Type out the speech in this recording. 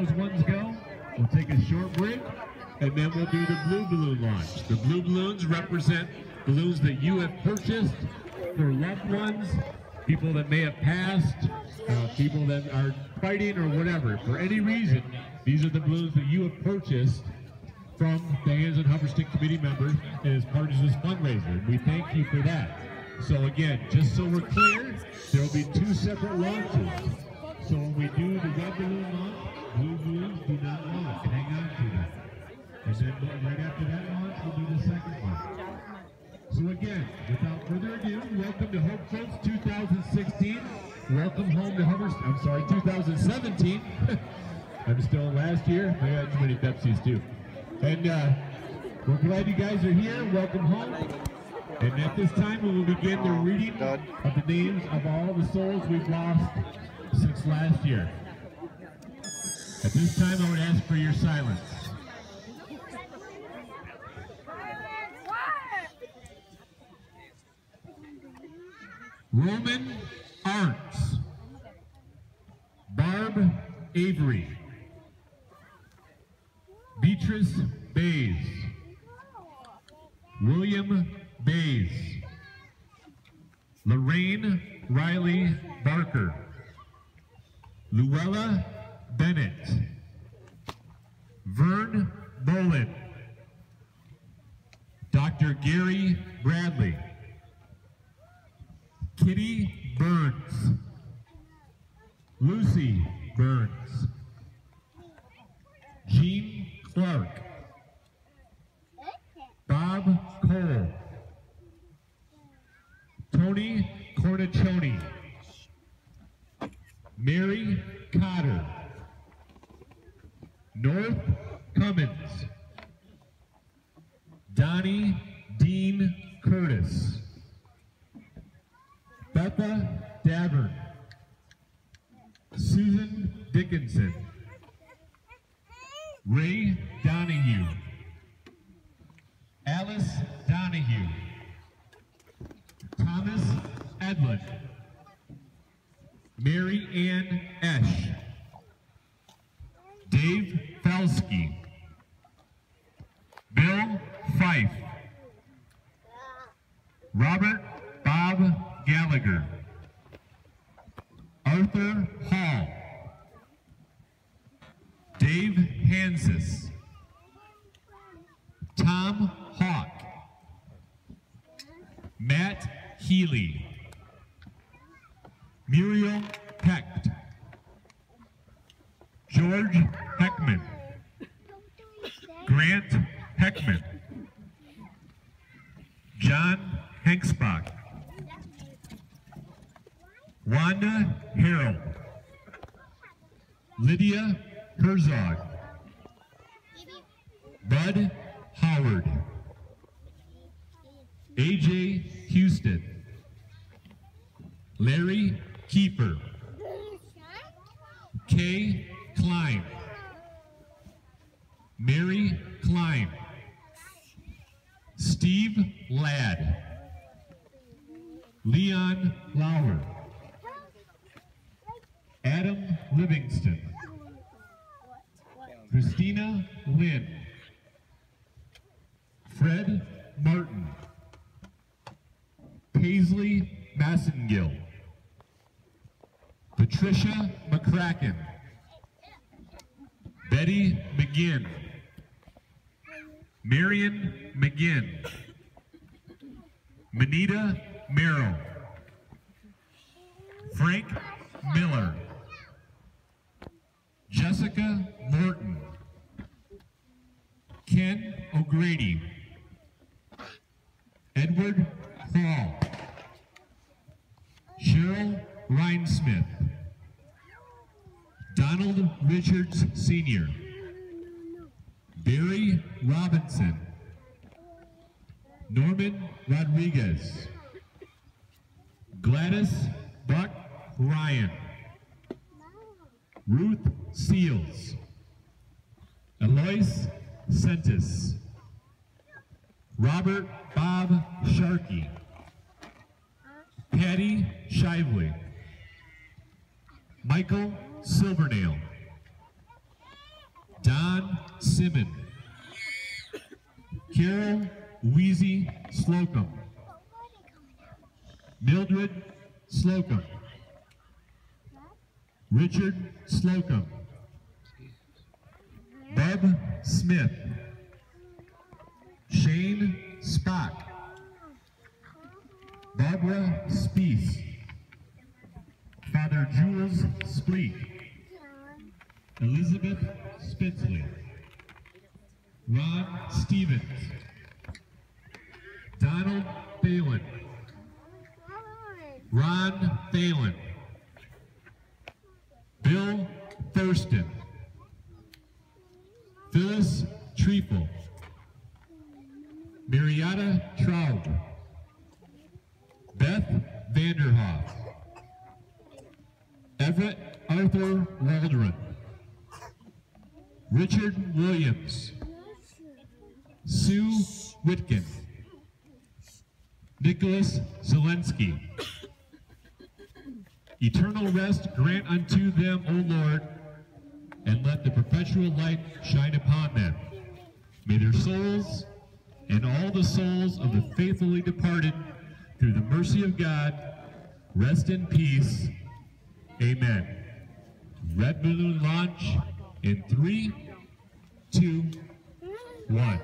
those ones go, we'll take a short break, and then we'll do the blue balloon launch. The blue balloons represent balloons that you have purchased for loved ones, people that may have passed, people that are fighting or whatever. For any reason, these are the balloons that you have purchased from the Hands and Hubbardston committee members and as part of this fundraiser. We thank you for that. So again, just so we're clear, there will be 2 separate launches. So when we do the red balloon launch, blue balloons do not launch. Hang on to that. And then right after that launch, we'll do the second one. So again, without further ado, welcome to Hope Folks 2016. Welcome home to Hubbardston. I'm sorry, 2017. I'm still in last year. I got too many Pepsis too. And we're glad you guys are here. Welcome home. And at this time, we will begin the reading of the names of all the souls we've lost since last year. At this time, I would ask for your silence. Roman Arntz, Barb Avery, Beatrice Bays, William Bays, Lorraine Riley Barker, Luella Bennett, Vern Bolin, Dr. Gary Bradley, Kitty Burns, Lucy Burns, Jean Clark, Bob Cole, Tony Cornicione, Mary Cotter, North Cummins, Donnie Dean Curtis, Betha Davern, Susan Dickinson, Ray Donahue, Alice Donahue, Thomas Edlund, Mary Ann Esch, Dave Felsky, Bill Fife, Robert Bob Gallagher, Arthur Hall, Dave Hansis, Tom Hawk, Matt Healy, Muriel Hecht, George Heckman, Grant Heckman, John Hanksbach, Wanda Harrell, Lydia Herzog, Bud Howard, A.J. Houston, Larry Kiefer, Kay Klein, Mary Klein, Steve Ladd, Leon Lauer, Adam Livingston, Christina Lynn, Fred Martin, Paisley Massengill, Patricia McCracken, Betty McGinn, Marion McGinn, Manita Merrill, Frank Miller, Jessica Morton, Ken O'Grady, Edward Hall, Cheryl Rhinesmith, Donald Richards Sr., Barry Robinson, Norman Rodriguez, Gladys Buck Ryan, Ruth Seals, Eloise Sentis, Robert Bob Sharkey, Patty Shively, Michael Silvernail, Don Simmons, Carol Wheezy Slocum, Mildred Slocum, Richard Slocum, Bub Smith, Shane Spock, Barbara Spieth, Father Jules Spleet, Elizabeth Spitzley, Ron Stevens, Donald Phelan, Ron Phelan, Bill Thurston, Phyllis Treefel, Marietta Traub, Beth Vanderhoff, Everett Arthur Waldron, Richard Williams, Sue Whitkin, Nicholas Zelensky. Eternal rest grant unto them, O Lord, and let the perpetual light shine upon them. May their souls and all the souls of the faithfully departed, through the mercy of God, rest in peace. Amen. Red balloon launch in 3, 2, 1.